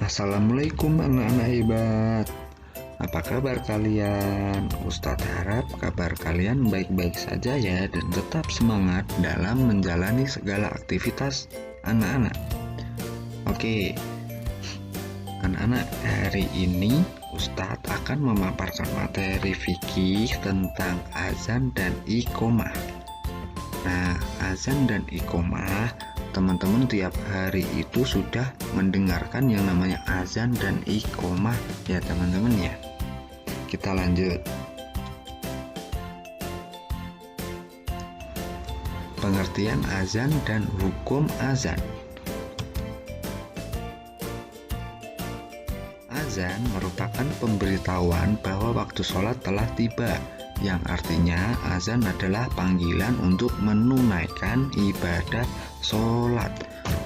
Assalamualaikum anak-anak hebat. Apa kabar kalian? Ustadz harap kabar kalian baik-baik saja ya, dan tetap semangat dalam menjalani segala aktivitas anak-anak. Oke, anak-anak, hari ini Ustadz akan memaparkan materi fikih tentang azan dan iqomah. Nah, azan dan iqomah, teman-teman tiap hari itu sudah mendengarkan yang namanya azan dan iqomah ya teman-teman ya. Kita lanjut. Pengertian azan dan hukum azan. Azan merupakan pemberitahuan bahwa waktu sholat telah tiba, yang artinya azan adalah panggilan untuk menunaikan ibadah sholat.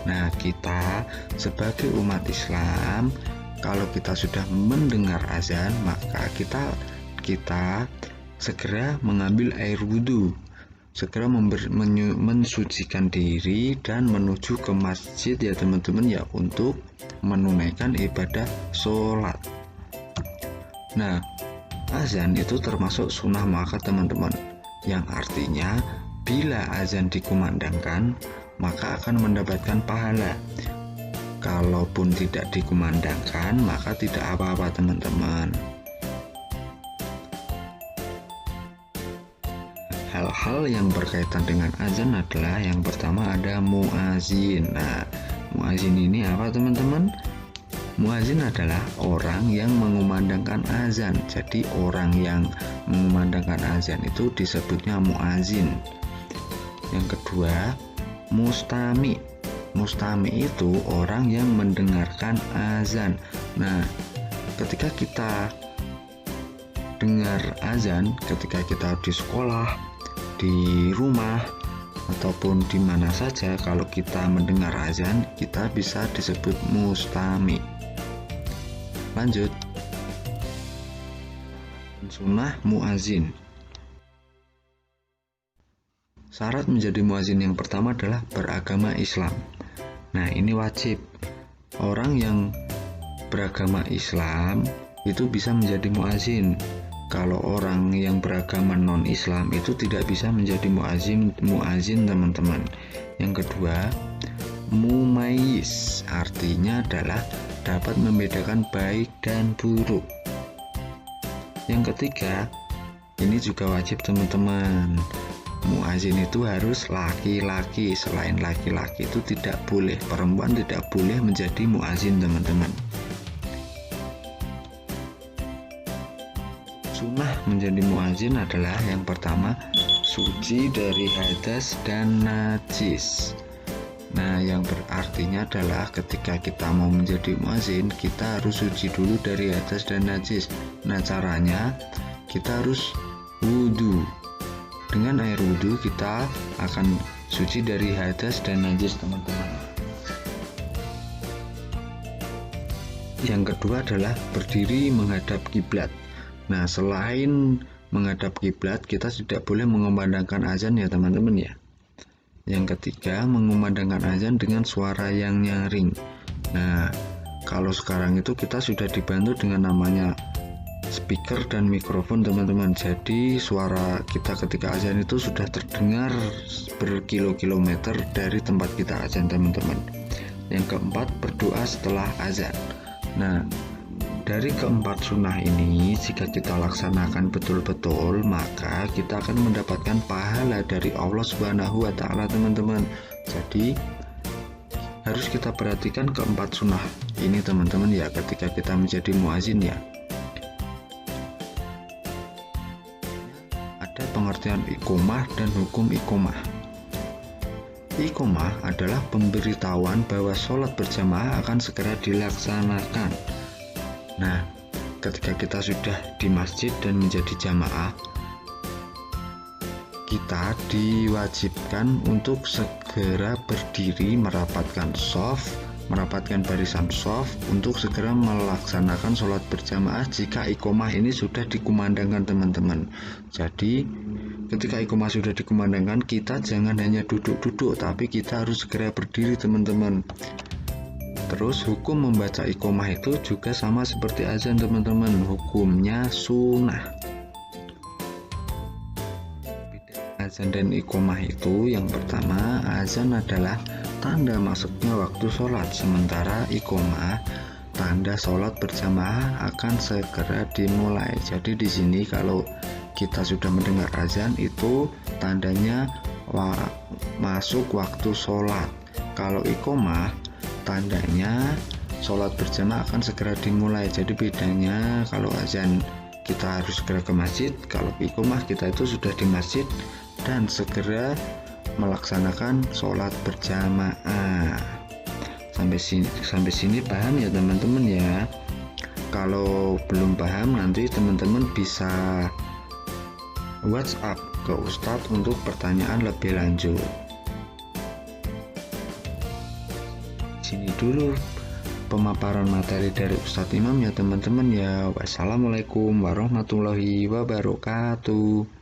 Nah, kita sebagai umat Islam, kalau kita sudah mendengar azan, maka kita segera mengambil air wudhu, segera mensucikan diri dan menuju ke masjid ya teman-teman ya, untuk menunaikan ibadah sholat. Nah, azan itu termasuk sunnah muakkad teman-teman, yang artinya bila azan dikumandangkan maka akan mendapatkan pahala. Kalaupun tidak dikumandangkan maka tidak apa-apa teman-teman. Hal-hal yang berkaitan dengan azan adalah yang pertama ada muazin. Nah, muazin ini apa teman-teman? Muazin adalah orang yang mengumandangkan azan. Jadi orang yang mengumandangkan azan itu disebutnya muazin. Yang kedua, mustami. Mustami itu orang yang mendengarkan azan. Nah, ketika kita dengar azan, ketika kita di sekolah, di rumah, ataupun di mana saja, kalau kita mendengar azan, kita bisa disebut mustami. Lanjut. Sunnah muazin. Syarat menjadi muazin yang pertama adalah beragama Islam. Nah, ini wajib. Orang yang beragama Islam itu bisa menjadi muazin. Kalau orang yang beragama non-Islam itu tidak bisa menjadi muazin teman-teman. Yang kedua, mumayyiz, artinya adalah dapat membedakan baik dan buruk. Yang ketiga, ini juga wajib teman-teman. Muazin itu harus laki-laki. Selain laki-laki itu tidak boleh, perempuan tidak boleh menjadi muazin teman-teman. Sunnah menjadi muazin adalah yang pertama, suci dari hadas dan najis. Nah, yang berartinya adalah ketika kita mau menjadi muazin, kita harus suci dulu dari hadas dan najis. Nah, caranya kita harus wudhu. Dengan air wudhu kita akan suci dari hadas dan najis teman-teman. Yang kedua adalah berdiri menghadap kiblat. Nah, selain menghadap kiblat, kita tidak boleh mengumandangkan azan ya teman-teman ya. Yang ketiga, mengumandangkan azan dengan suara yang nyaring. Nah, kalau sekarang itu kita sudah dibantu dengan namanya speaker dan mikrofon teman-teman. Jadi suara kita ketika azan itu sudah terdengar berkilo-kilometer dari tempat kita azan teman-teman. Yang keempat, berdoa setelah azan. Nah, dari keempat sunnah ini jika kita laksanakan betul-betul, maka kita akan mendapatkan pahala dari Allah Subhanahu wa Ta'ala teman-teman. Jadi harus kita perhatikan keempat sunnah ini teman-teman ya, ketika kita menjadi muazin ya. Ada pengertian iqomah dan hukum iqomah. Iqomah adalah pemberitahuan bahwa sholat berjamaah akan segera dilaksanakan. Nah, ketika kita sudah di masjid dan menjadi jamaah, kita diwajibkan untuk segera berdiri merapatkan barisan shaf untuk segera melaksanakan sholat berjamaah jika iqomah ini sudah dikumandangkan teman-teman. Jadi ketika iqomah sudah dikumandangkan, kita jangan hanya duduk-duduk, tapi kita harus segera berdiri teman-teman. Terus hukum membaca iqomah itu juga sama seperti azan teman-teman, hukumnya sunnah. Azan dan iqomah itu, yang pertama, azan adalah tanda masuknya waktu sholat, sementara iqomah tanda sholat berjamaah akan segera dimulai. Jadi di sini kalau kita sudah mendengar azan itu tandanya masuk waktu sholat. Kalau iqomah tandanya sholat berjamaah akan segera dimulai. Jadi bedanya, kalau azan kita harus segera ke masjid, kalau iqomah kita itu sudah di masjid dan segera melaksanakan sholat berjamaah. Sampai sini paham ya teman-teman ya. Kalau belum paham, nanti teman-teman bisa WhatsApp ke Ustadz untuk pertanyaan lebih lanjut. Sini dulu pemaparan materi dari Ustadz Imam ya teman-teman ya. Wassalamualaikum warahmatullahi wabarakatuh.